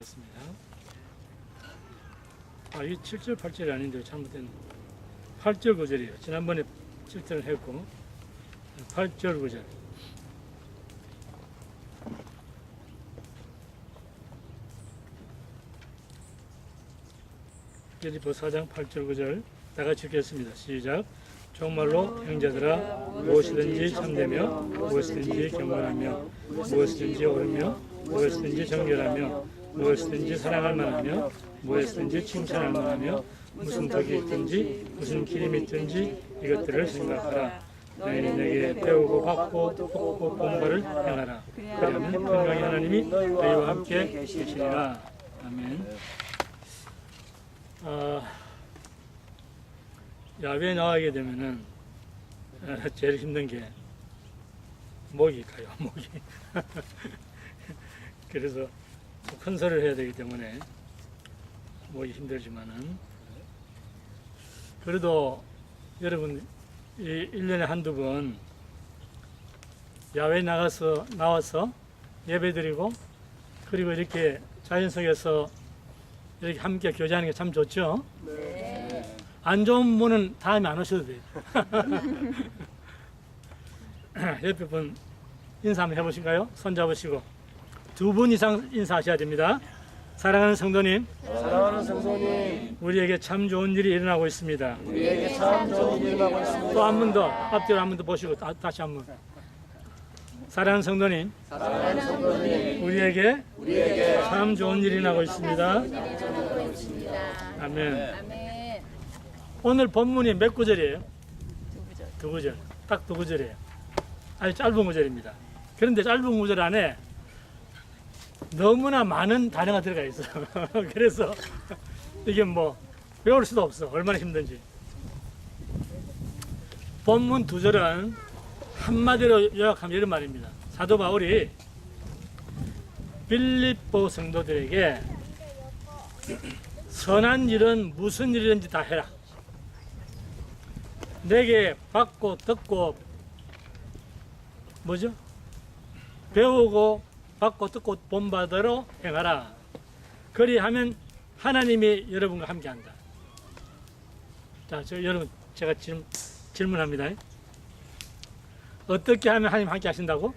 습니다. 이 7절 8절이 아닌데 잘못된 8절 9절이에요. 지난번에 7절을 했고 8절 9절. 빌립보 4장 8절 9절 다 같이 읽겠습니다. 시작. 정말로 형제들아 무엇이든지 참되며 무엇이든지 경건하며 무엇이든지 옳으며 무엇이든지 정결하며 무엇이든지 사랑할 만하며 무엇이든지 칭찬할 만하며 무슨 덕이 있든지 무슨 기림이 있든지 이것들을 생각하라. 너희는 내게 배우고 받고 듣고 본 바를 행하라. 그러면 평강의 하나님이 너희와 함께 계시리라. 아멘. 야외에 나가게 되면은 제일 힘든 게 목이 가요. 목이. 그래서 큰 소리를 해야 되기 때문에 목이 힘들지만은 그래도 여러분 이 1년에 한두 번 야외에 나와서 예배드리고 그리고 이렇게 자연 속에서 이렇게 함께 교제하는 게 참 좋죠. 네. 안 좋은 분은 다음에 안 오셔도 돼요. 옆에 분 인사 한번 해보실까요? 손 잡으시고 두 분 이상 인사하셔야 됩니다. 사랑하는 성도님, 우리에게 참 좋은 일이 일어나고 있습니다. 또 한 번 더 앞뒤로 한 번 더 보시고 다시 한 번. 사랑하는 성도님, 우리에게 참 좋은 일이 일어나고 있습니다. 아멘. 오늘 본문이 몇 구절이에요? 두 구절. 딱 두 구절이에요. 아주 짧은 구절입니다. 그런데 짧은 구절 안에 너무나 많은 단어가 들어가 있어. 그래서 이게 뭐 외울 수도 없어. 얼마나 힘든지. 본문 두 절은 한마디로 요약하면 이런 말입니다. 사도 바울이 빌립보 성도들에게 선한 일은 무슨 일이든지 다 해라. 내게 받고 듣고 뭐죠? 배우고 받고 듣고 본 바대로 행하라. 그리하면 하나님이 여러분과 함께한다. 자, 여러분 제가 지금 질문합니다. 어떻게 하면 하나님 함께 하신다고?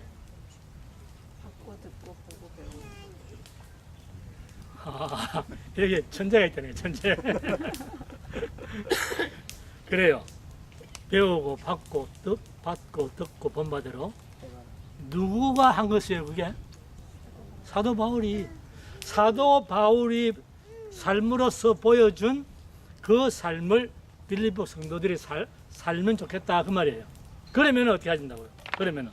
받고 듣고 보고 배우고. 여기 천재가 있다네요. 천재. 그래요. 배우고 받고 듣고 본 바대로 누구가 한 것이에요? 그게 사도 바울이 삶으로서 보여준 그 삶을 빌립보 성도들이 살면 좋겠다 그 말이에요. 그러면 어떻게 하신다고요? 그러면은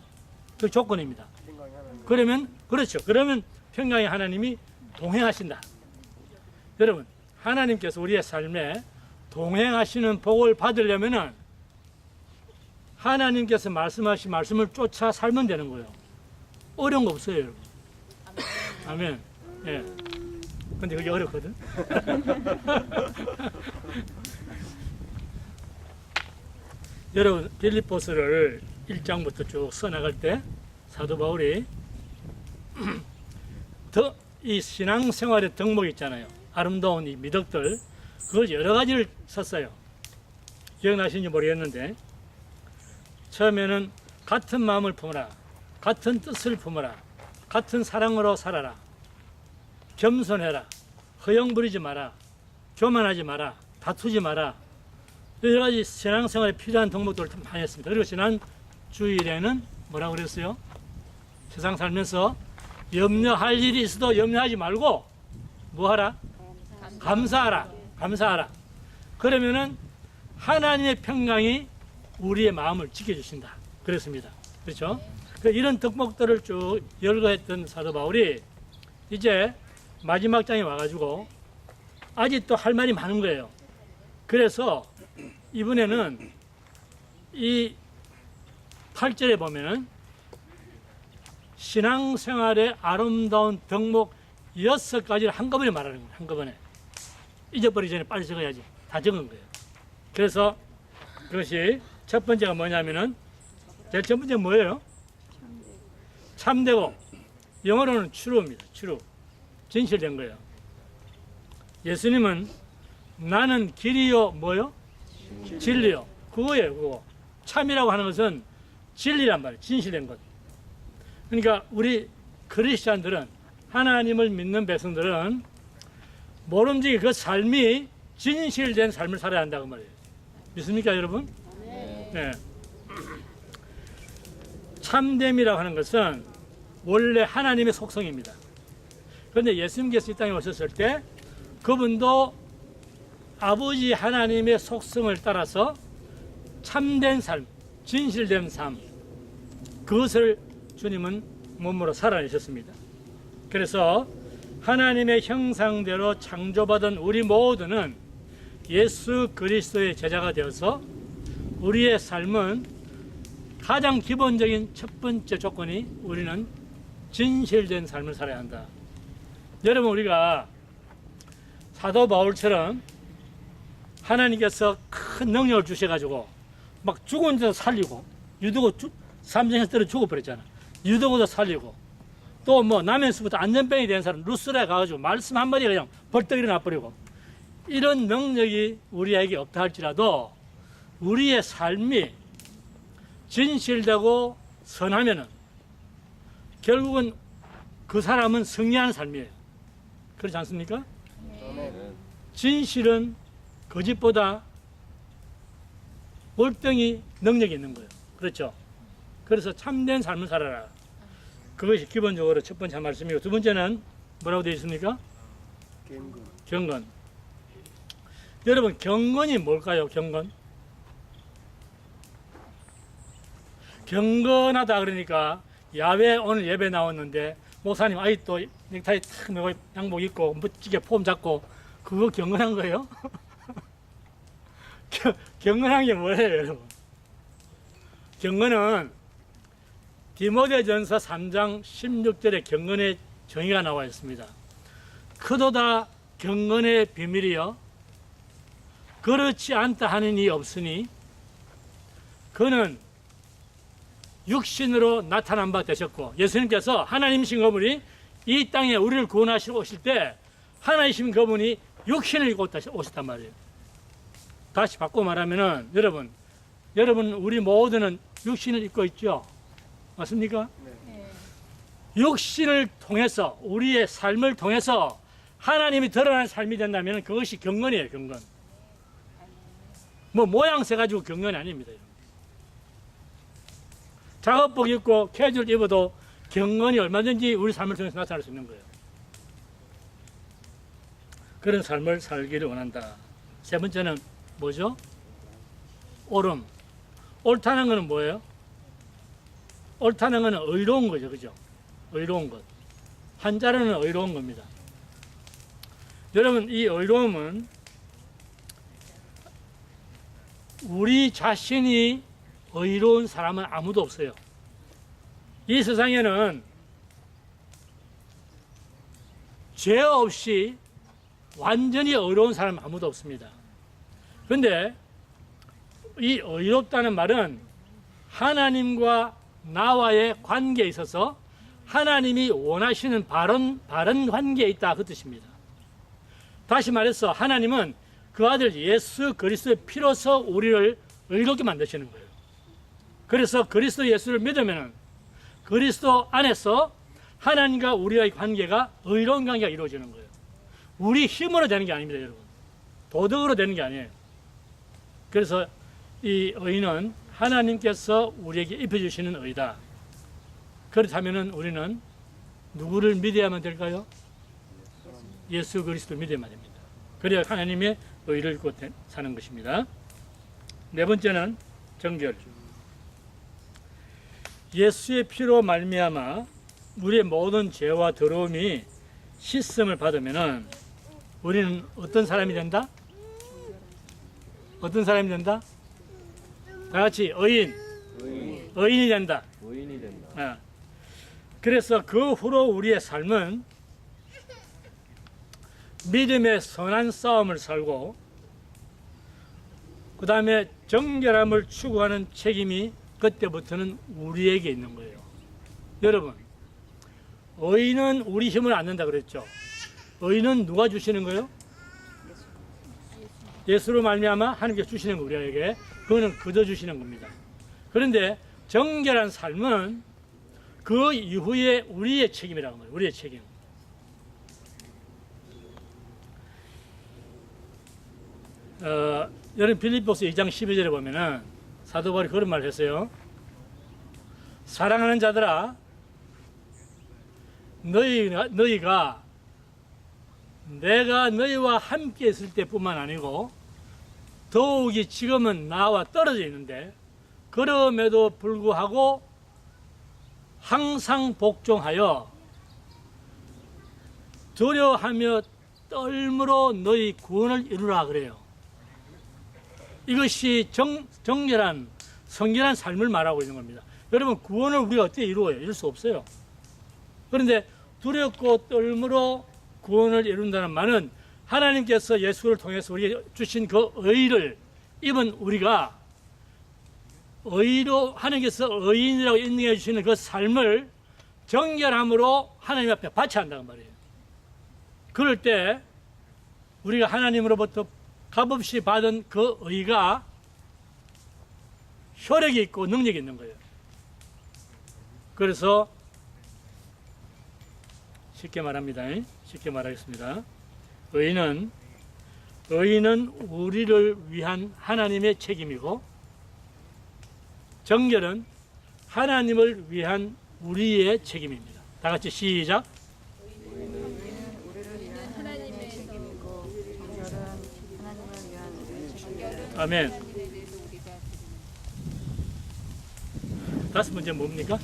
그 조건입니다. 그러면 그렇죠. 그러면 평강의 하나님이 동행하신다. 여러분, 하나님께서 우리의 삶에 동행하시는 복을 받으려면은 하나님께서 말씀하신 말씀을 쫓아 살면 되는 거예요. 어려운 거 없어요, 여러분. 아멘. 예. 근데 그게 어렵거든. 여러분, 빌립보서를 1장부터 쭉 써나갈 때 사도 바울이 이 신앙생활의 덕목 있잖아요. 아름다운 이 미덕들, 그걸 여러 가지를 썼어요. 기억나시는지 모르겠는데 처음에는 같은 마음을 품어라, 같은 뜻을 품어라, 같은 사랑으로 살아라, 겸손해라, 허영 부리지 마라, 교만하지 마라, 다투지 마라. 여러 가지 신앙생활에 필요한 덕목들을 많이 했습니다. 그리고 지난 주일에는 뭐라고 그랬어요? 세상 살면서 염려할 일이 있어도 염려하지 말고 뭐하라? 감사하라. 그러면은 하나님의 평강이 우리의 마음을 지켜주신다. 그랬습니다. 그렇죠? 이런 덕목들을 쭉 열거했던 사도 바울이 이제 마지막 장에 와가지고 아직도 할 말이 많은 거예요. 그래서 이번에는 이 8절에 보면은 신앙생활의 아름다운 덕목 6가지를 한꺼번에 말하는 거예요. 한꺼번에. 잊어버리기 전에 빨리 적어야지. 다 적은 거예요. 그래서 그것이 첫 번째가 뭐냐면은 제일 첫 번째 뭐예요? 참되고 영어로는 true입니다. true. 진실된 거예요. 예수님은 나는 길이요 뭐요? 진리요. 그거예요. 그거. 참이라고 하는 것은 진리란 말이에요. 진실된 것. 그러니까 우리 크리스찬들은, 하나님을 믿는 백성들은 모름지기 그 삶이 진실된 삶을 살아야 한다고 말이에요. 믿습니까 여러분? 네. 참됨이라고 하는 것은 원래 하나님의 속성입니다. 그런데 예수님께서 이 땅에 오셨을 때 그분도 아버지 하나님의 속성을 따라서 참된 삶, 진실된 삶, 그것을 주님은 몸으로 살아내셨습니다. 그래서 하나님의 형상대로 창조받은 우리 모두는 예수 그리스도의 제자가 되어서 우리의 삶은 가장 기본적인 첫 번째 조건이 우리는 진실된 삶을 살아야 한다. 여러분, 우리가 사도 바울처럼 하나님께서 큰 능력을 주셔가지고 막 죽은 자도 살리고, 유두고 삼정에서 떨어 죽어버렸잖아. 유두고도 살리고, 또 뭐 남에서부터 안전병이 된 사람 루스라에 가가지고 말씀 한마디에 그냥 벌떡 일어나버리고, 이런 능력이 우리에게 없다 할지라도 우리의 삶이 진실되고 선하면은 결국은 그 사람은 승리하는 삶이에요. 그렇지 않습니까? 진실은 거짓보다 월등히 능력이 있는 거예요. 그렇죠? 그래서 참된 삶을 살아라. 그것이 기본적으로 첫 번째 말씀이고, 두 번째는 뭐라고 되어 있습니까? 경건. 여러분, 경건이 뭘까요? 경건? 경건하다 그러니까 야외 오늘 예배 나왔는데 목사님 또 넥타이 탁 메고 양복 입고 멋지게 폼 잡고, 그거 경건한 거예요? 경건한 게 뭐예요, 여러분? 경건은 디모데전서 3장 16절에 경건의 정의가 나와 있습니다. 크도다 경건의 비밀이여 그렇지 않다 하는 이 없으니 그는 육신으로 나타난 바 되셨고, 예수님께서 하나님이신 그분이 이 땅에 우리를 구원하시러 오실 때 하나님이신 그분이 육신을 입고 오셨단 말이에요. 다시 바꿔 말하면은 여러분 우리 모두는 육신을 입고 있죠. 맞습니까? 네. 육신을 통해서, 우리의 삶을 통해서 하나님이 드러나는 삶이 된다면 그것이 경건이에요. 경건. 뭐 모양새 가지고 경건이 아닙니다. 작업복 입고 캐주얼 입어도 경건이 얼마든지 우리 삶을 통해서 나타날 수 있는 거예요. 그런 삶을 살기를 원한다. 세 번째는 뭐죠? 옳음. 옳다는 것은 뭐예요? 옳다는 것은 의로운 거죠. 그죠? 의로운 것. 한자로는 의로운 겁니다. 여러분, 이 의로움은 우리 자신이 의로운 사람은 아무도 없어요. 이 세상에는 죄 없이 완전히 의로운 사람은 아무도 없습니다. 그런데 이 의롭다는 말은 하나님과 나와의 관계에 있어서 하나님이 원하시는 바른 관계에 있다, 그 뜻입니다. 다시 말해서 하나님은 그 아들 예수 그리스도의 피로서 우리를 의롭게 만드시는 거예요. 그래서 그리스도 예수를 믿으면 그리스도 안에서 하나님과 우리의 관계가 의로운 관계가 이루어지는 거예요. 우리 힘으로 되는 게 아닙니다, 여러분. 도덕으로 되는 게 아니에요. 그래서 이 의는 하나님께서 우리에게 입혀주시는 의다. 그렇다면 우리는 누구를 믿어야만 될까요? 예수 그리스도를 믿어야만 됩니다. 그래야 하나님의 의를 입고 사는 것입니다. 네 번째는 정결. 예수의 피로 말미암아 우리의 모든 죄와 더러움이 씻음을 받으면은 우리는 어떤 사람이 된다? 어떤 사람이 된다? 다 같이 의인이 된다. 의인이 된다. 그래서 그 후로 우리의 삶은 믿음의 선한 싸움을 살고, 그 다음에 정결함을 추구하는 책임이 그때부터는 우리에게 있는 거예요. 여러분, 의인은 우리 힘을 안 낸다 그랬죠. 의는 누가 주시는 거예요? 예수로 말미암아 하나님께서 주시는 거 우리에게. 그거는 그저 주시는 겁니다. 그런데 정결한 삶은 그 이후에 우리의 책임이라고 말해요. 우리의 책임. 여러분 빌립보서 2장 12절에 보면은 사도 바울이 그런 말을 했어요. 사랑하는 자들아, 너희가 내가 너희와 함께 있을 때뿐만 아니고 더욱이 지금은 나와 떨어져 있는데 그럼에도 불구하고 항상 복종하여 두려워하며 떨므로 너희 구원을 이루라 그래요. 이것이 정결한 성결한 삶을 말하고 있는 겁니다. 여러분, 구원을 우리가 어떻게 이루어요? 이룰 수 없어요. 그런데 두렵고 떨므로 구원을 이룬다는 말은 하나님께서 예수를 통해서 우리에게 주신 그 의를 입은 우리가 의로 하나님께서 의인이라고 인정해 주시는 그 삶을 정결함으로 하나님 앞에 바쳐야 한다는 말이에요. 그럴 때 우리가 하나님으로부터 값없이 받은 그 의가 효력이 있고 능력이 있는 거예요. 그래서 쉽게 말합니다. 쉽게 말하겠습니다. 의는 우리를 위한 하나님의 책임이고 정결은 하나님을 위한 우리의 책임입니다. 다 같이 시작. 아멘. 다섯 번째 뭡니까?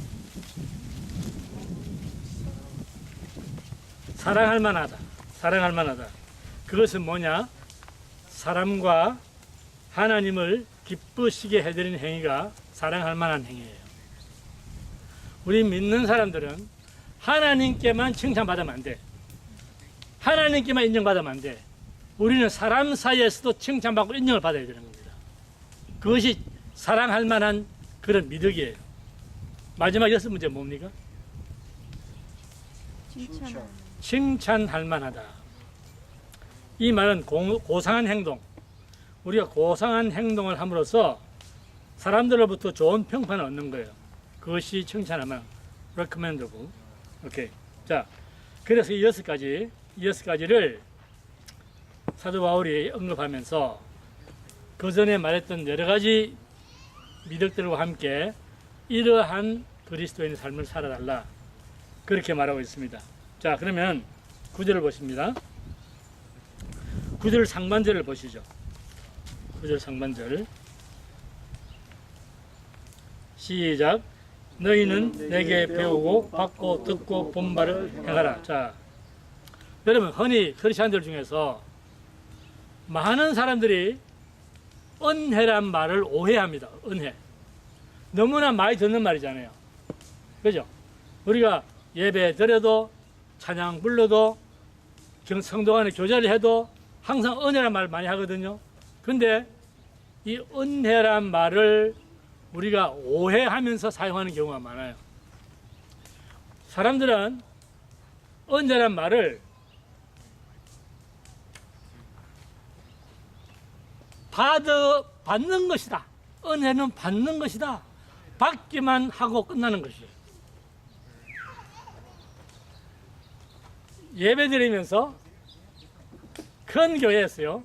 사랑할 만하다. 사랑할 만하다. 그것은 뭐냐? 사람과 하나님을 기쁘시게 해드리는 행위가 사랑할 만한 행위예요. 우리 믿는 사람들은 하나님께만 칭찬받으면 안 돼. 하나님께만 인정받으면 안 돼. 우리는 사람 사이에서도 칭찬받고 인정을 받아야 되는 겁니다. 그것이 사랑할 만한 그런 미덕이에요. 마지막 여섯 번째 뭡니까? 칭찬할 만하다. 이 말은 고상한 행동, 우리가 고상한 행동을 함으로써 사람들로부터 좋은 평판을 얻는 거예요. 그것이 칭찬할 만한, recommendable. 오케이. 자, 그래서 이 여섯 가지를 사도 바울이 언급하면서 그 전에 말했던 여러 가지 미덕들과 함께 이러한 그리스도인의 삶을 살아달라. 그렇게 말하고 있습니다. 자, 그러면 9절을 보십니다. 9절 상반절을 보시죠. 9절 상반절. 시작. 너희는 내게 배우고 받고 듣고 본 바를 행하라. 자, 여러분, 흔히 크리스천들 중에서 많은 사람들이 은혜란 말을 오해합니다. 은혜. 너무나 많이 듣는 말이잖아요. 그죠? 우리가 예배 드려도 찬양 불러도 성도 간에 교제를 해도 항상 은혜란 말을 많이 하거든요. 근데 이 은혜란 말을 우리가 오해하면서 사용하는 경우가 많아요. 사람들은 은혜란 말을 받는 것이다. 은혜는 받는 것이다. 받기만 하고 끝나는 것이에요. 예배 드리면서 큰 교회에서요.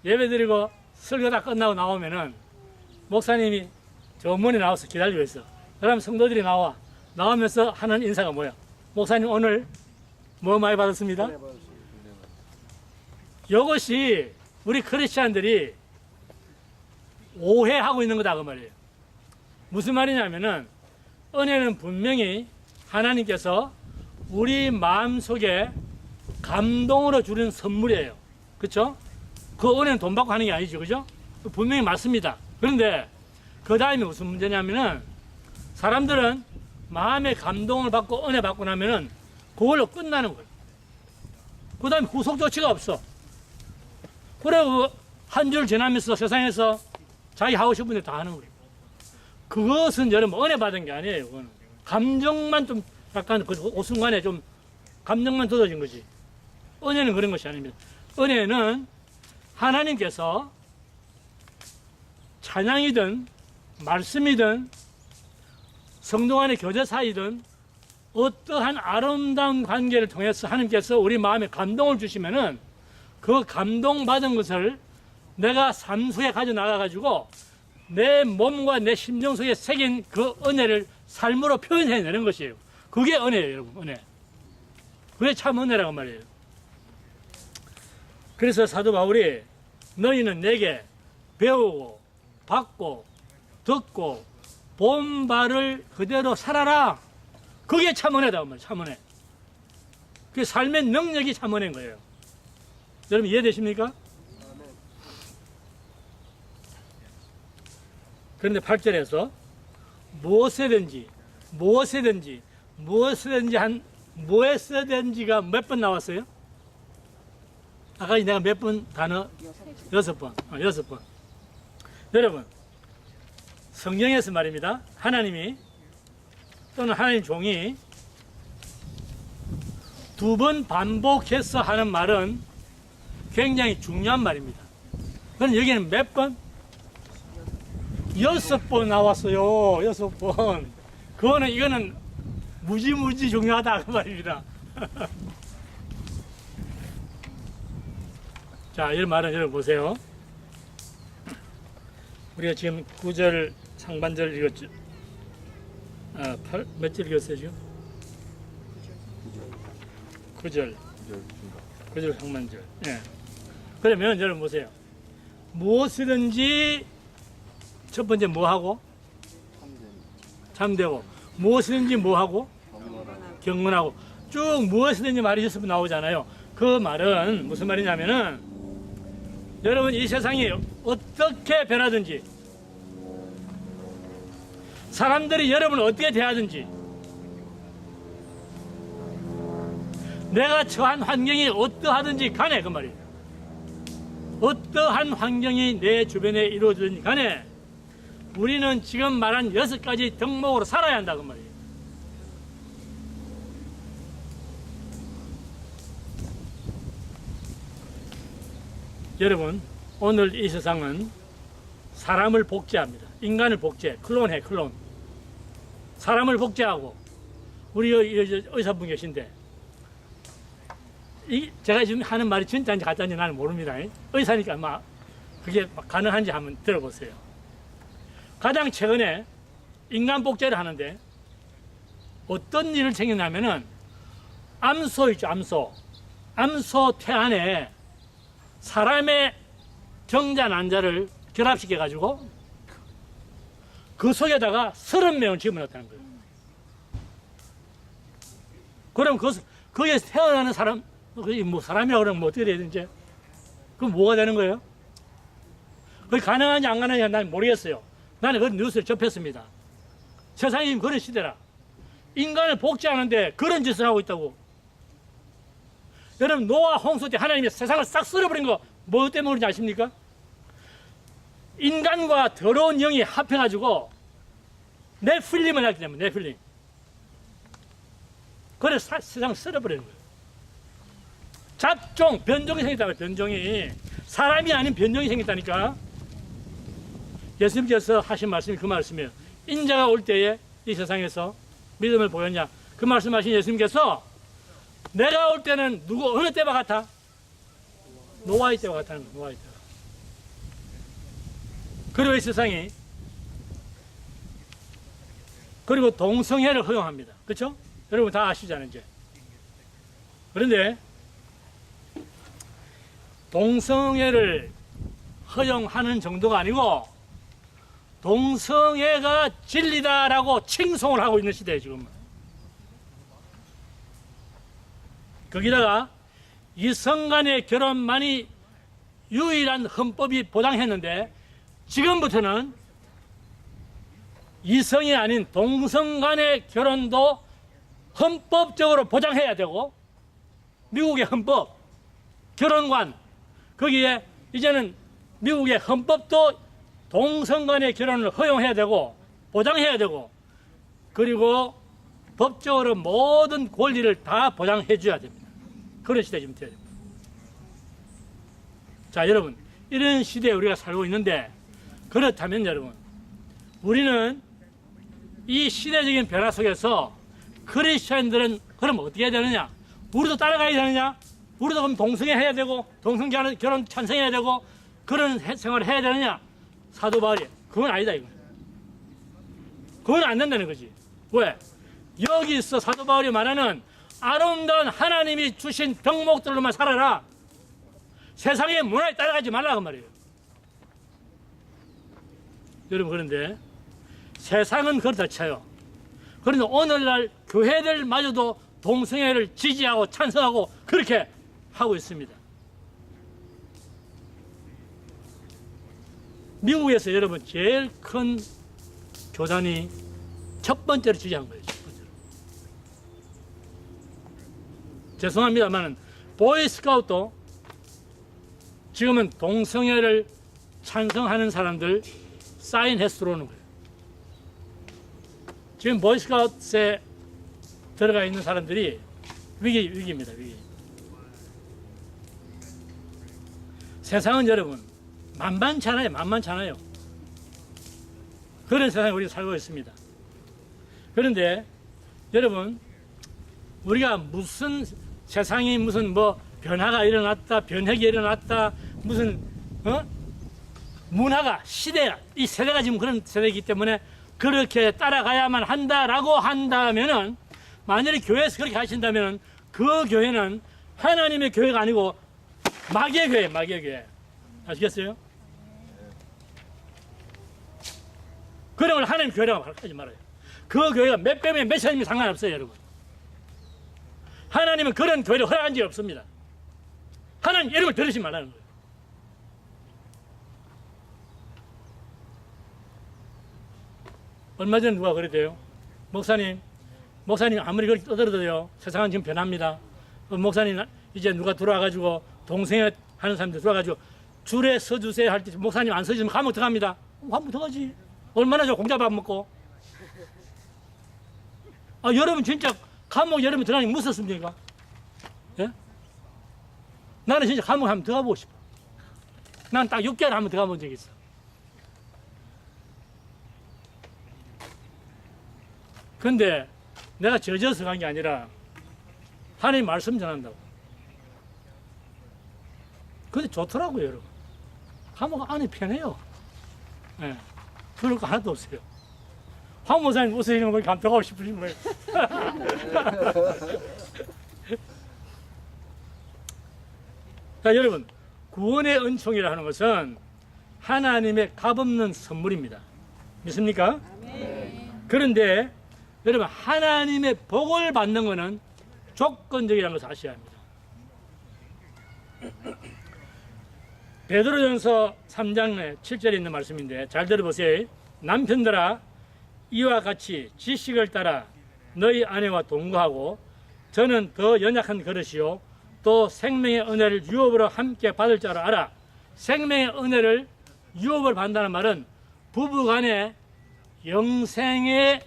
예배 드리고 설교 다 끝나고 나오면은 목사님이 저 문에 나와서 기다리고 있어. 그러면 성도들이 나오면서 하는 인사가 뭐야? 목사님 오늘 뭐 많이 받았습니다? 이것이 우리 크리스찬들이 오해하고 있는 거다 그 말이에요. 무슨 말이냐면은 은혜는 분명히 하나님께서 우리 마음속에 감동으로 주는 선물이에요. 그렇죠? 그 은혜는 돈 받고 하는 게 아니죠. 그죠? 분명히 맞습니다. 그런데 그 다음에 무슨 문제냐면은 사람들은 마음의 감동을 받고 은혜 받고 나면은 그걸로 끝나는 거예요. 그 다음에 후속 조치가 없어. 그리고 한 줄 지나면서 세상에서 자기 하고 싶은 데 다 하는 거예요. 그것은 여러분 은혜 받은 게 아니에요. 그거는 감정만 좀 약간 그 순간에 좀 감정만 돋아진 거지. 은혜는 그런 것이 아닙니다. 은혜는 하나님께서 찬양이든 말씀이든 성도 간의 교제 사이든 어떠한 아름다운 관계를 통해서 하나님께서 우리 마음에 감동을 주시면은 그 감동받은 것을 내가 삶 속에 가져 나가가지고 내 몸과 내 심정 속에 새긴 그 은혜를 삶으로 표현해내는 것이에요. 그게 은혜예요, 여러분. 은혜. 그게 참 은혜라고 말이에요. 그래서 사도 바울이 너희는 내게 배우고 받고 듣고 본 바를 그대로 살아라. 그게 참 은혜다, 말이에요. 참 은혜. 그 삶의 능력이 참 은혜인 거예요. 여러분 이해되십니까? 그런데 8절에서 무엇이든지가 몇 번 나왔어요? 아까 내가 몇 번 단어? 6번. 6번. 여러분, 성경에서 말입니다. 하나님이 또는 하나님 종이 2번 반복해서 하는 말은 굉장히 중요한 말입니다. 그럼 여기는 몇 번? 6번 나왔어요. 6번. 이거는 무지무지 중요하다 그 말입니다. 자, 이 말은 여러분 보세요. 우리가 지금 9절 상반절 읽었죠. 몇 절 읽었어요 지금? 9절 상반절. 예. 그러면 여러분 보세요. 무엇이든지 첫 번째 뭐하고? 참되고. 무엇이든지 뭐하고? 경건하고. 쭉 무엇이든지 말이 6번 나오잖아요. 그 말은 무슨 말이냐면은 여러분 이 세상이 어떻게 변하든지 사람들이 여러분을 어떻게 대하든지 내가 처한 환경이 어떠하든지 간에 그 말이에요. 어떠한 환경이 내 주변에 이루어지든지 간에 우리는 지금 말한 6가지 덕목으로 살아야 한다 그 말이에요. 여러분 오늘 이 세상은 사람을 복제합니다. 인간을 복제, 클론해 클론. 사람을 복제하고 우리 의사분 계신데 제가 지금 하는 말이 진짜인지 가짜인지 나는 모릅니다. 의사니까 아마 그게 가능한지 한번 들어보세요. 가장 최근에 인간 복제를 하는데 어떤 일을 챙기냐면은 암소 있죠, 암소. 암소 태 안에 사람의 정자 난자를 결합시켜 가지고 그 속에다가 30명을 집어넣었다는 거예요. 그럼 거기에 태어나는 사람, 뭐 사람이라고 그러면 뭐 어떻게 돼야 되는지, 그럼 뭐가 되는 거예요? 그게 가능한지 안 가능한지 난 모르겠어요. 나는 그런 뉴스를 접했습니다. 세상이 그런 시대라. 인간을 복제하는데 그런 짓을 하고 있다고. 여러분 노아 홍수 때 하나님이 세상을 싹 쓸어버린 거 뭐 때문인지 아십니까? 인간과 더러운 영이 합해가지고 네필림을 했기 때문에 네필림. 그래서 세상을 쓸어버리는 거예요. 잡종, 변종이 생겼다고요. 변종이. 사람이 아닌 변종이 생겼다니까. 예수님께서 하신 말씀이 그 말씀이에요. 인자가 올 때에 이 세상에서 믿음을 보였냐. 그 말씀하신 예수님께서 내가 올 때는 어느 때와 같아? 노아의 때와 같다는 거예요. 노아의 때와. 그리고 이 세상이 그리고 동성애를 허용합니다. 그렇죠? 여러분 다 아시잖아요 이제. 그런데 동성애를 허용하는 정도가 아니고 동성애가 진리다라고 칭송을 하고 있는 시대예요 지금. 거기다가 이성 간의 결혼만이 유일한 헌법이 보장했는데 지금부터는 이성이 아닌 동성 간의 결혼도 헌법적으로 보장해야 되고 미국의 헌법, 결혼관 거기에 이제는 미국의 헌법도 동성 간의 결혼을 허용해야 되고 보장해야 되고 그리고 법적으로 모든 권리를 다 보장해 줘야 됩니다. 그런 시대 지금 돼야 됩니다. 자, 여러분, 이런 시대에 우리가 살고 있는데, 그렇다면 여러분, 우리는 이 시대적인 변화 속에서 크리스천들은 그럼 어떻게 해야 되느냐? 우리도 따라가야 되느냐? 우리도 그럼 동성애 해야 되고, 동성 결혼 찬성해야 되고, 그런 생활을 해야 되느냐? 사도 바울이, 그건 아니다, 이거. 그건 안 된다는 거지. 왜? 여기서 사도 바울이 말하는 아름다운 하나님이 주신 덕목들로만 살아라. 세상의 문화에 따라가지 말라, 그 말이에요. 여러분, 그런데 세상은 그렇다 쳐요. 그런데 오늘날 교회들마저도 동성애를 지지하고 찬성하고 그렇게 하고 있습니다. 미국에서 여러분 제일 큰 교단이 첫 번째로 지지한 거예요. 첫 번째로. 죄송합니다만 보이스카우트도 지금은 동성애를 찬성하는 사람들 사인해서 들어오는 거예요. 지금 보이스카우트에 들어가 있는 사람들이 위기입니다. 위기. 세상은 여러분 만만찮아요. 그런 세상에 우리가 살고 있습니다. 그런데 여러분, 우리가 무슨 세상이 무슨 뭐 변화가 일어났다, 변혁이 일어났다, 무슨 문화가 시대가 이 세대가 지금 그런 세대이기 때문에 그렇게 따라가야만 한다라고 한다면은, 만약에 교회에서 그렇게 하신다면은 그 교회는 하나님의 교회가 아니고 마귀의 교회, 마귀의 교회. 아시겠어요? 그런 걸 하나님 교회라고 하지 말아요. 그 교회가 몇 배면 몇 천이면 상관없어요, 여러분. 하나님은 그런 교회를 허락한 적이 없습니다. 하나님 이름을 들으지 말라는 거예요. 얼마 전에 누가 그랬대요. 목사님 아무리 그렇게 떠들어도요, 세상은 지금 변합니다. 목사님 이제 누가 들어와가지고 동성애 하는 사람들 들어와가지고 줄에 서주세요 할 때 목사님 안 서주면 감옥 들어갑니다. 감옥 들어가지. 얼마나 저 공짜밥 먹고. 여러분 진짜 감옥 여러분 들어가니 무섭습니까? 예? 나는 진짜 감옥 한번 들어가보고 싶어. 난 딱 6개월 한번 들어가 본 적이 있어. 근데 내가 젖어서 간 게 아니라 하나님 말씀 전한다고. 근데 좋더라고요, 여러분. 감옥 안에 편해요. 예. 그럴 거 하나도 없어요. 황 목사님 웃으시는 거 감독하고 싶으신 거예요. 자, 여러분, 구원의 은총이라 하는 것은 하나님의 값없는 선물입니다. 믿습니까? 그런데 여러분, 하나님의 복을 받는 것은 조건적이라는 것을 아셔야 합니다. 베드로전서 3장 7절에 있는 말씀인데 잘 들어보세요. 남편들아, 이와 같이 지식을 따라 너희 아내와 동거하고, 저는 더 연약한 그릇이요 또 생명의 은혜를 유업으로 함께 받을 줄 알아. 생명의 은혜를 유업을 받는다는 말은 부부간에 영생의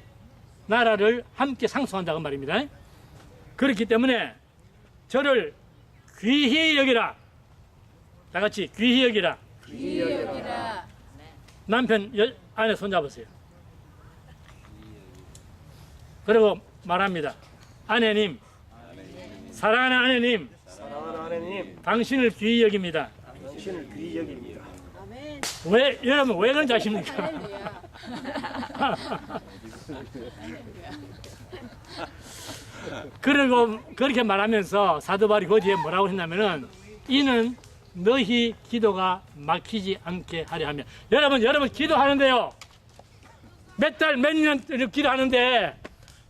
나라를 함께 상속한다고 말입니다. 그렇기 때문에 저를 귀히 여기라. 다 같이 귀히 여기라. 귀히 여기라. 남편 아내 손잡으세요. 그리고 말합니다. 아내님, 사랑하는 아내님, 당신을 귀히 여깁니다. 당신을 귀히 여깁니다. 아멘. 왜 여러분 왜 그런지 아십니까? 할렐루야. 그리고 그렇게 말하면서 사도 바울이 그 뒤에 뭐라고 했냐면은, 이는 너희 기도가 막히지 않게 하려 하며. 여러분 기도하는데요, 몇 달 몇 년 기도하는데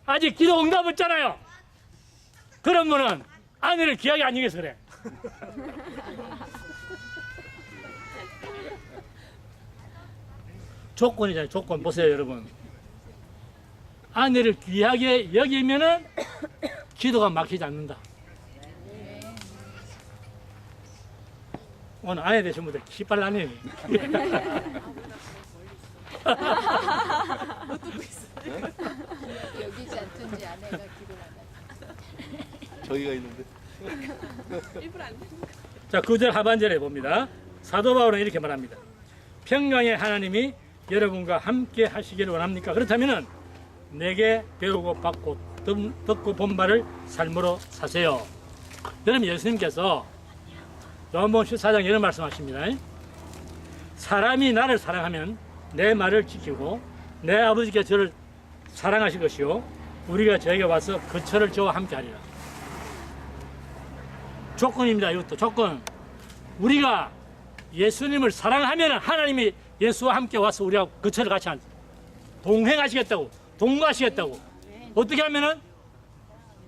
아직 기도 응답 없잖아요. 그러면은 아내를 귀하게 안 여겨서 그래. 조건이잖아요. 조건 보세요, 여러분. 아내를 귀하게 여기면은 기도가 막히지 않는다. 오늘 아내 되신 분들 기빨라네. 여기지 않든지 아내가 기도를 안 저기가 있는데. 자, 9절 하반절에 봅니다. 사도 바울은 이렇게 말합니다. 평강의 하나님이 여러분과 함께 하시기를 원합니까? 그렇다면 내게 배우고 받고 듣고 본 바를 삶으로 사세요. 여러분, 예수님께서 요한복음 14장 이런 말씀하십니다. 사람이 나를 사랑하면 내 말을 지키고 내 아버지께 저를 사랑하실 것이요 우리가 저에게 와서 그처를 저와 함께 하리라. 조건입니다. 이것도 조건. 우리가 예수님을 사랑하면 하나님이 예수와 함께 와서 우리가 그처를 같이 동행하시겠다고, 동거하시겠다고. 어떻게 하면은?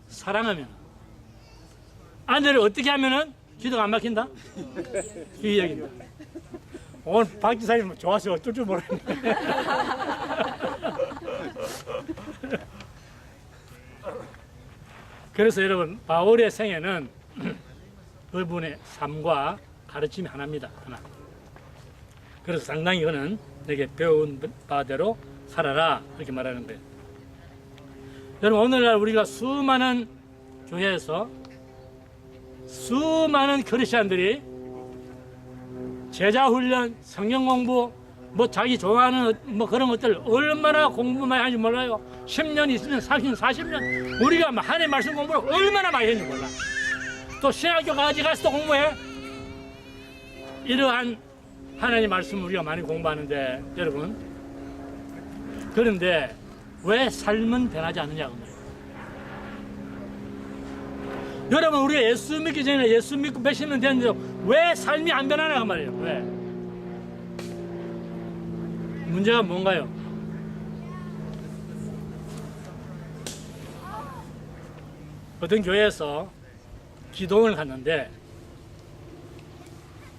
사랑하면. 아내를 어떻게 하면은 기도가 안 막힌다? 이 이야기입니다. 오늘 박 지사님 좋아서 어쩔 줄 모르겠네. 그래서 여러분, 바울의 생애는 그분의 삶과 가르침이 하나입니다. 하나. 그래서 상당히 그는 내게 배운 바대로 살아라 이렇게 말하는 거예요. 여러분, 오늘날 우리가 수많은 교회에서 수많은 크리스천들이 제자 훈련, 성경 공부, 뭐 자기 좋아하는 뭐 그런 것들 얼마나 공부 많이 하는지 몰라요. 10년, 20년, 30년, 40년 우리가 하나님의 말씀 공부를 얼마나 많이 했는지 몰라. 또 신학교까지 가서 또 공부해. 이러한 하나님의 말씀을 우리가 많이 공부하는데 여러분, 그런데 왜 삶은 변하지 않느냐고 말이에요. 여러분, 우리가 예수 믿기 전에 예수 믿고 몇십 년 됐는데 왜 삶이 안 변하냐 그 말이에요. 왜? 문제가 뭔가요? 어떤 교회에서 기도원을 갔는데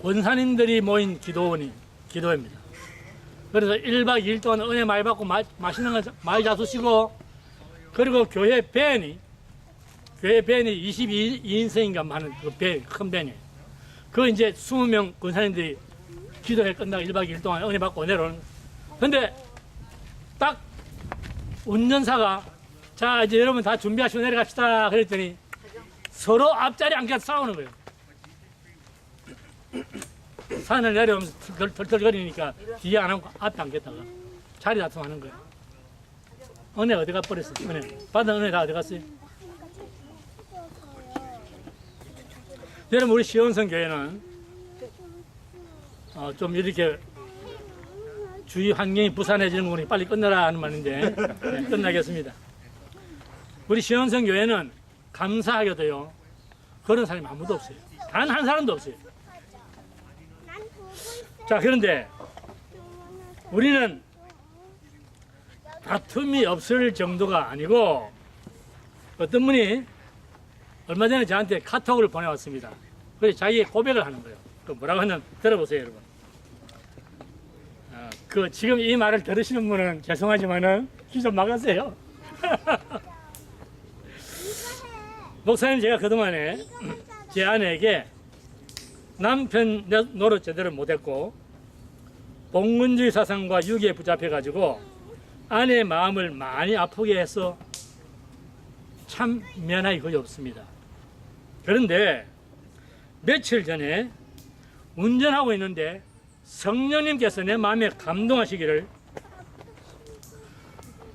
권사님들이 모인 기도회입니다. 그래서 1박 2일 동안 은혜 많이 받고 맛있는 거 많이 잡수시고, 그리고 교회 밴이 22인승인가 하는 그 밴, 큰 밴이에요. 그 이제 20명 권사님들이 기도회 끝나고 1박 2일 동안 은혜 받고 내려오는. 근데 딱 운전사가 자, 이제 여러분 다 준비하시고 내려갑시다 그랬더니 서로 앞자리 앉아서 싸우는 거예요. 산을 내려오면서 털털거리니까 뒤에 안 앉고 앞에 앉겠다가 자리 다툼하는 거예요. 은혜 어디 가 버렸어? 은혜 받은 은혜 다 어디 갔어요? 여러분, 우리 시원성 교회는 좀 이렇게 주위 환경이 부산해지는 거 보니 빨리 끝내라 하는 말인데 네, 끝나겠습니다. 우리 시원성 교회는 감사하게도요 그런 사람이 아무도 없어요. 단 한 사람도 없어요. 자, 그런데 우리는 다툼이 없을 정도가 아니고, 어떤 분이 얼마 전에 저한테 카톡을 보내왔습니다. 그래서 자기의 고백을 하는 거예요. 그 뭐라고 하면 들어보세요, 여러분. 지금 이 말을 들으시는 분은 죄송하지만은 귀 좀 막으세요. 목사님, 제가 그동안에 제 아내에게 남편 노릇 제대로 못했고 봉건주의 사상과 유기에 붙잡혀가지고 아내의 마음을 많이 아프게 해서 참 미안하기 거의 없습니다. 그런데 며칠 전에 운전하고 있는데 성령님께서 내 마음에 감동하시기를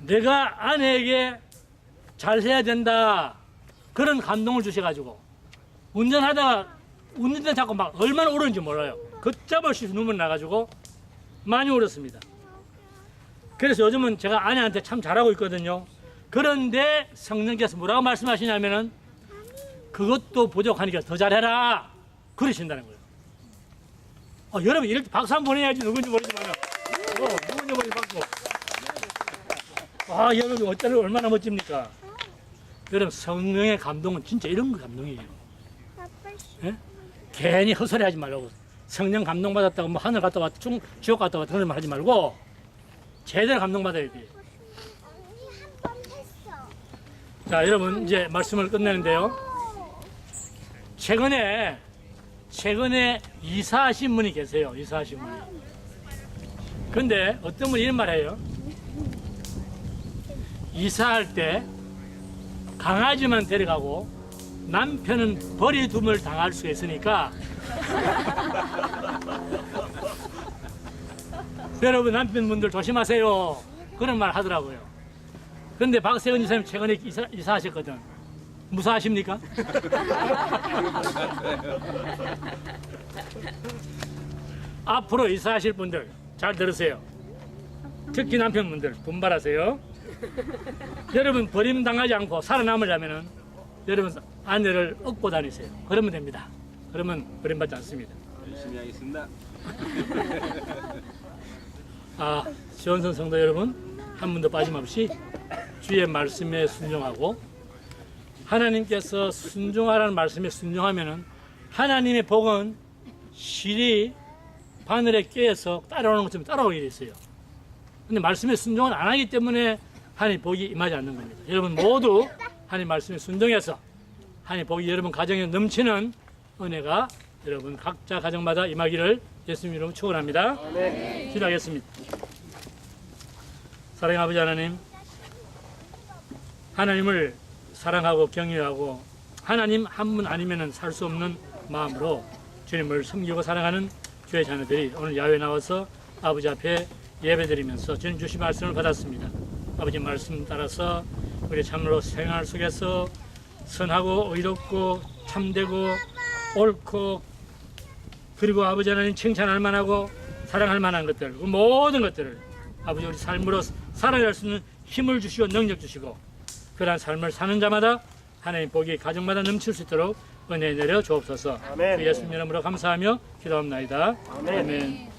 내가 아내에게 잘해야 된다 그런 감동을 주셔가지고 운전하다가 운전대 자꾸 막 얼마나 울었는지 몰라요. 걷잡을 수 없이 눈물 나가지고 많이 울었습니다. 그래서 요즘은 제가 아내한테 참 잘하고 있거든요. 그런데 성령께서 뭐라고 말씀하시냐면은 그것도 부족하니까 더 잘해라 그러신다는 거예요. 여러분, 이럴 때 박수 한번 보내야지. 누군지 모르지만 누군지 모르지 박수. 여러분 어쩌면 얼마나 멋집니까? 여러분, 성령의 감동은 진짜 이런 거 감동이에요. 예? 괜히 헛소리 하지 말라고. 성령 감동받았다고 뭐 하늘 갔다 왔다 지옥 갔다 왔다 그런 말 하지 말고 제대로 감동받아야 돼요. 자, 여러분 이제 말씀을 끝내는데요. 최근에 이사하신 분이 계세요. 이사하신 분이. 근데 어떤 분이 이런 말 해요. 이사할 때 강아지만 데려가고 남편은 버리둠을 당할 수 있으니까 여러분 남편분들 조심하세요. 그런 말 하더라고요. 그런데 박세은 이사님 최근에 이사하셨거든. 무사하십니까? 앞으로 이사하실 분들 잘 들으세요. 특히 남편분들 분발하세요. 여러분 버림당하지 않고 살아남으려면 여러분 아내를 업고 다니세요. 그러면 됩니다. 그러면 버림받지 않습니다. 열심히 하겠습니다. 지원선 성도 여러분, 한 분도 빠짐없이 주의 말씀에 순종하고 하나님께서 순종하라는 말씀에 순종하면은 하나님의 복은 실이 바늘에 꿰어서 따라오는 것처럼 따라오게 돼 있어요. 근데 말씀에 순종을 안 하기 때문에 하나님 복이 임하지 않는 겁니다. 여러분 모두 하나님 말씀에 순종해서 하나님 복이 여러분 가정에 넘치는 은혜가 여러분 각자 가정마다 임하기를 예수님 이름으로 축원합니다. 기도하겠습니다. 사랑의 아버지 하나님, 하나님을 사랑하고 경외하고 하나님 한 분 아니면 살 수 없는 마음으로 주님을 섬기고 사랑하는 주의 자녀들이 오늘 야외에 나와서 아버지 앞에 예배드리면서 주님 주신 말씀을 받았습니다. 아버지 말씀 따라서 우리 참으로 생활 속에서 선하고 의롭고 참되고 옳고 그리고 아버지 하나님 칭찬할 만하고 사랑할 만한 것들 그 모든 것들을 아버지 우리 삶으로 살아갈 수 있는 힘을 주시고 능력 주시고 그러한 삶을 사는 자마다 하나님 복이 가정마다 넘칠 수 있도록 은혜 내려 주옵소서. 아멘. 주 예수님 이름으로 감사하며 기도합나이다. 아멘. 아멘.